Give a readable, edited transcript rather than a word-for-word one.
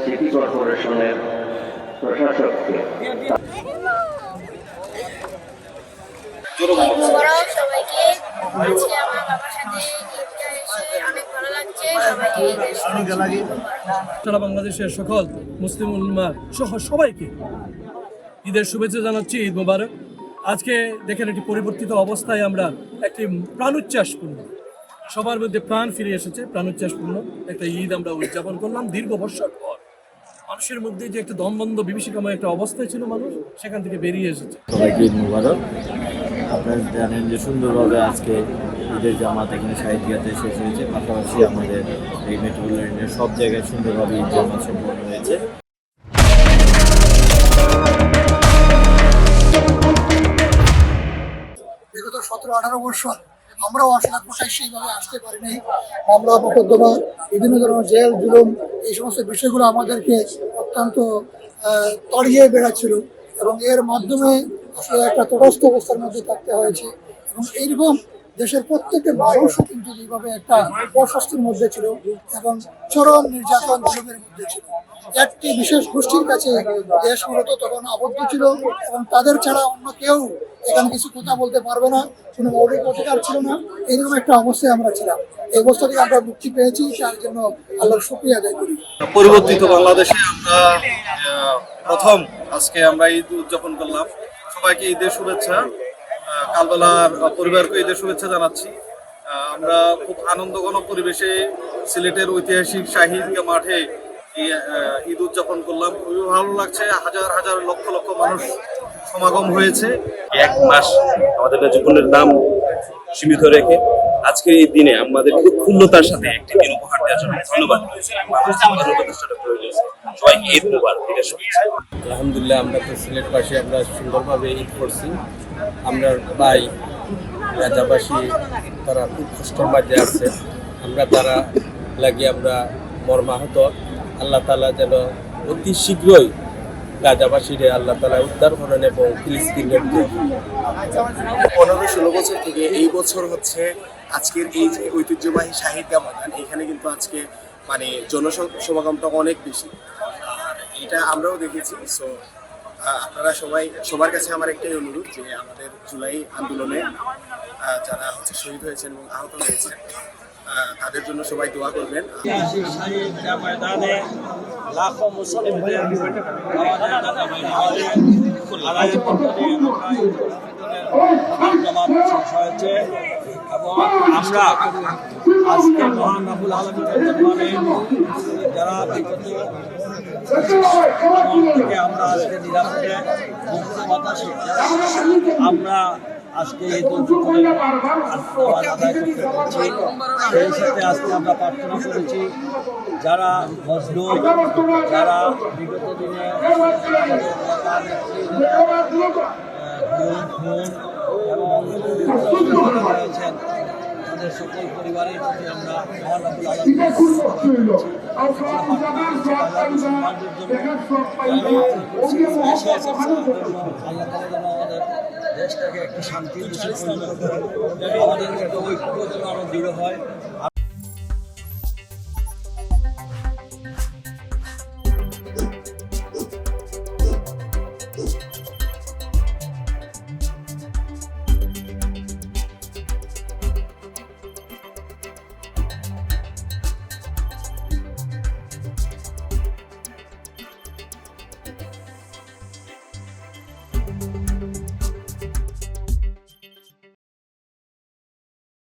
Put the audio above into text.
City কর্পোরেশনের প্রশাসককে সবাইকে আজকে আমার বাবার সাথে ঈদগাহ এসে অনেক ভালো লাগছে। সবাইকে সারা বাংলাদেশের সকল মুসলিম উম্মাহ সহ সবাইকে ঈদের শুভেচ্ছা জানাচ্ছি। ঈদ মোবারক। আজকে দেখেন একটি পরিবর্তিত অবস্থায় আমরা একটি প্রাণোচ্ছ্বাসপূর্ণ, সবার মধ্যে প্রাণ ফিরে এসেছে, প্রাণোচ্ছ্বাসপূর্ণ একটা ঈদ আমরা উদযাপন করলাম দীর্ঘ বর্ষর পর। মানুষের মধ্যে যে একটা দমবন্ধ বিভীষিকাময় একটা অবস্থায় ছিল মানুষ, সেখান থেকে বেরিয়ে এসেছে। সবাইকে ঈদ মোবারক। আপনারা জানেন যে সুন্দরভাবে আজকে ঈদের জামাত এখানে সাহিত্যিয়াতে শেষ হয়েছে, পাশাপাশি আমাদের এই মেট্রোপলিটনের সব জায়গায় সুন্দরভাবে ঈদ জামাত সম্পন্ন হয়েছে। বিগত 17-18 বছর আমরাও আসলে পোশাক সেইভাবে আসতে পারি নাই। মামলা মোকদ্দমা, বিভিন্ন ধরনের জেল জুলুম, এই সমস্ত বিষয়গুলো আমাদেরকে অত্যন্ত তড়িয়ে বেড়াচ্ছিল এবং এর মাধ্যমে আসলে একটা তটস্থ অবস্থার মধ্যে থাকতে হয়েছে। এবং এইরকম দেশের প্রত্যেকটা মানুষও কিন্তু এইভাবে একটা অস্বস্তির মধ্যে ছিল এবং চরম নির্যাতন জুলুমের মধ্যে ছিল। একটি বিশেষ গোষ্ঠীর কাছে দেশ মূলত তখন আবদ্ধ ছিল এবং তাদের ছাড়া অন্য কেউ এখানে কিছু কথা বলতে পারবে না, কোনো মৌলিক অধিকার ছিল না। এইরকম একটা অবস্থায় আমরা ছিলাম। এই অবস্থা থেকে আমরা মুক্তি পেয়েছি, তার জন্য আল্লাহর শুকরিয়া আদায় করি। পরিবর্তিত বাংলাদেশে আমরা প্রথম আজকে আমরা ঈদ উদযাপন করলাম। সবাইকে ঈদের শুভেচ্ছা। কালবেলার পরিবারকে ঈদের শুভেচ্ছা জানাচ্ছি। আমরা খুব আনন্দঘন পরিবেশে সিলেটের ঐতিহাসিক শাহী ঈদগাহ মাঠে ঈদ উদযাপন করলাম। খুবই ভালো লাগছে। হাজার হাজার লক্ষ লক্ষ মানুষ সমাগম হয়েছে। এক মাস আমাদের জীবনের নাম সীমিত রেখে আজকের এই দিনে আমাদের খুব ক্ষুণ্ণতার সাথে একটি দিন উপহার দেওয়ার জন্য ধন্যবাদ। সবাইকে ঈদ মোবারক। আলহামদুলিল্লাহ, আমরা তো সিলেটবাসী, আমরা সুন্দরভাবে ঈদ করছি। আমরা ভাই রাজাবাসী তারা খুব কষ্টের মাঝে আছে, আমরা তারা লাগে আমরা মর্মাহত। আল্লাহ তাআলা যেন অতি শীঘ্রই গাজাবাসীরে আল্লাহ তাআলা উদ্ধার করেন এবং ফিলিস্তিনের 15-16 বছর থেকে এই বছর হচ্ছে আজকের এই যে ঐতিহ্যবাহী শাহী ঈদগাহ ময়দান, এখানে কিন্তু আজকে মানে জনসমাগমটা অনেক বেশি। আর এটা আমরাও দেখেছি। সো আপনারা সবার কাছে আমার একটাই অনুরোধ যে আমাদের জুলাই আন্দোলনে যারা হচ্ছে শহীদ হয়েছেন এবং আহত হয়েছেন তাদের জন্য সবাই দোয়া করবেন। ময়দানে লাখো মুসলিমদের হয়েছে এবং আমরা আজকে মহান রাব্বুল আলামিনের দরবারে যারা বিগত থেকে আমরা আজকে নিরাপদে মুক্ত বাতাসে আমরা আজকে এই দুর্যোগের আদায় করতে পারছি। সেই সাথে আজকে আমরা প্রার্থনা করেছি যারা মজলুম, যারা বিগত দিনে রয়েছেন তাদের সকল পরিবারের প্রতি আমরা মহান রাব্বুল আলামিনের আল্লাহ তাআলা আমাদের দেশটাকে একটি শান্তির দেশে পরিণত করেন, আমাদের ঐক্য যেন আরো দৃঢ় হয়।